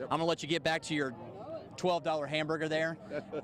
I'm going to let you get back to your $12 hamburger there,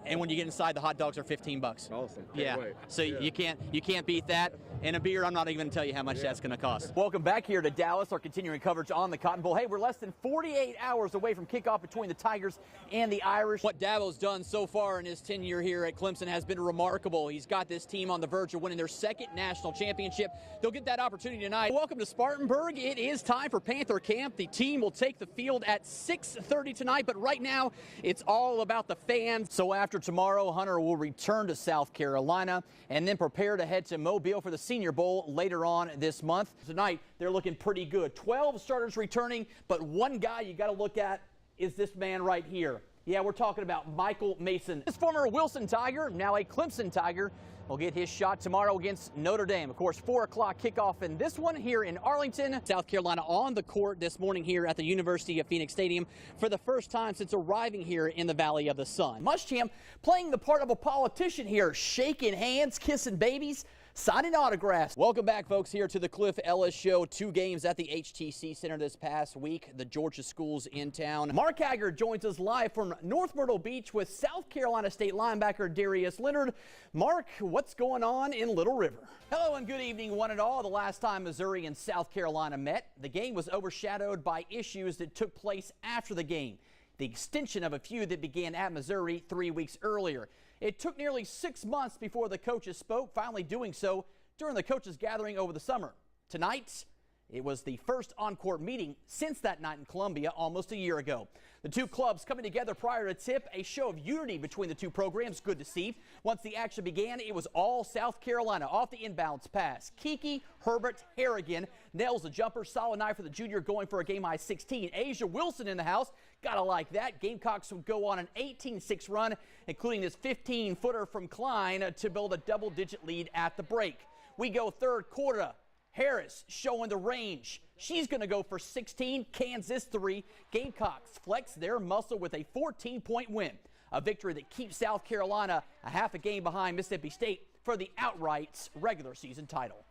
and when you get inside, the hot dogs are $15. Awesome. Can't Yeah. wait. So Yeah. you can't beat that. And a beer, I'm not even going to tell you how much that's going to cost. Welcome back here to Dallas, our continuing coverage on the Cotton Bowl. Hey, we're less than 48 hours away from kickoff between the Tigers and the Irish. What Dabo's done so far in his tenure here at Clemson has been remarkable. He's got this team on the verge of winning their second national championship. They'll get that opportunity tonight. Welcome to Spartanburg. It is time for Panther Camp. The team will take the field at 6:30 tonight, but right now it's all about the fans. So after tomorrow, Hunter will return to South Carolina and then prepare to head to Mobile for the Senior Bowl later on this month. Tonight, they're looking pretty good. 12 starters returning, but one guy you got to look at is this man right here. Yeah, we're talking about Michael Mason. This former Wilson Tiger, now a Clemson Tiger, will get his shot tomorrow against Notre Dame. Of course, 4 o'clock kickoff in this one here in Arlington, South Carolina, on the court this morning here at the University of Phoenix Stadium for the first time since arriving here in the Valley of the Sun. Muschamp playing the part of a politician here, shaking hands, kissing babies, signing autographs. Welcome back, folks, here to the Cliff Ellis Show. 2 games at the HTC Center this past week. The Georgia schools in town. Mark Haggard joins us live from North Myrtle Beach with South Carolina State linebacker Darius Leonard. Mark, what's going on in Little River? Hello and good evening, one and all. The last time Missouri and South Carolina met, the game was overshadowed by issues that took place after the game. The extension of a feud that began at Missouri 3 weeks earlier. It took nearly 6 months before the coaches spoke, finally doing so during the coaches gathering over the summer. Tonight, it was the first on-court meeting since that night in Columbia almost a year ago. The two clubs coming together prior to tip, a show of unity between the two programs. Good to see. Once the action began, it was all South Carolina off the inbounds pass. Kiki Herbert Harrigan nails the jumper. Solid night for the junior, going for a game-high 16. Asia Wilson in the house. Gotta like that. Gamecocks would go on an 18-6 run, including this 15-footer from Klein to build a double-digit lead at the break. We go third quarter. Harris showing the range. She's going to go for 16. Kansas 3. Gamecocks flex their muscle with a 14-point win. A victory that keeps South Carolina a half a game behind Mississippi State for the outright regular season title.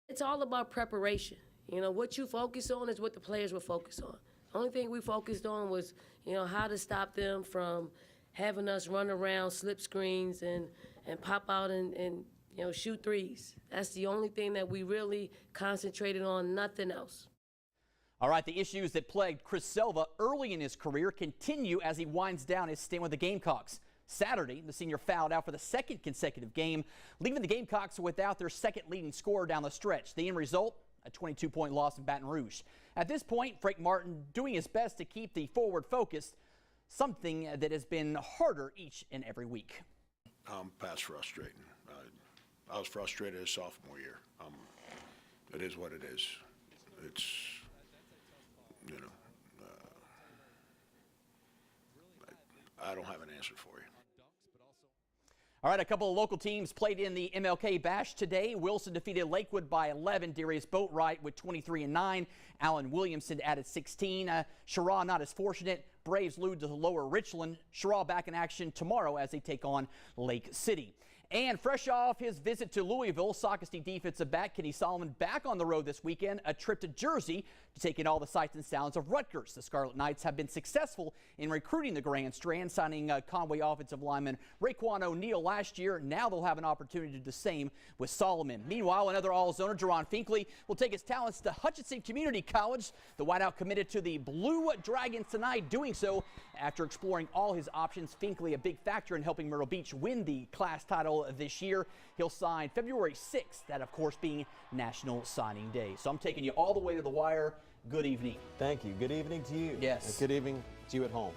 It's all about preparation. You know, what you focus on is what the players will focus on. The only thing we focused on was, you know, how to stop them from having us run around, slip screens, and pop out and you know, shoot threes. That's the only thing that we really concentrated on, nothing else. All right, the issues that plagued Chris Silva early in his career continue as he winds down his stint with the Gamecocks. Saturday, the senior fouled out for the second consecutive game, leaving the Gamecocks without their second leading scorer down the stretch. The end result, a 22-point loss in Baton Rouge. At this point, Frank Martin doing his best to keep the forward focused, something that has been harder each and every week. Past frustrating. I was frustrated as sophomore year. It is what it is. It's, you know, I don't have an answer for you. All right, a couple of local teams played in the MLK Bash today. Wilson defeated Lakewood by 11. Darius Boatwright with 23-9. Allen Williamson added 16. Sherrod not as fortunate. Braves lose to lower Richland. Sherrod back in action tomorrow as they take on Lake City. And fresh off his visit to Louisville, Sockasty defensive back Kenny Solomon back on the road this weekend, a trip to Jersey to take in all the sights and sounds of Rutgers. The Scarlet Knights have been successful in recruiting the Grand Strand, signing Conway offensive lineman Raekwon O'Neal last year. Now they'll have an opportunity to do the same with Solomon. Meanwhile, another All-Zoner, Jerron Finkley, will take his talents to Hutchinson Community College. The wideout committed to the Blue Dragons tonight, doing so after exploring all his options. Finkley, a big factor in helping Myrtle Beach win the class title this year. He'll sign February 6th, that of course being National Signing Day. So I'm taking you all the way to the wire. Good evening. Thank you. Good evening to you. Yes. And good evening to you at home.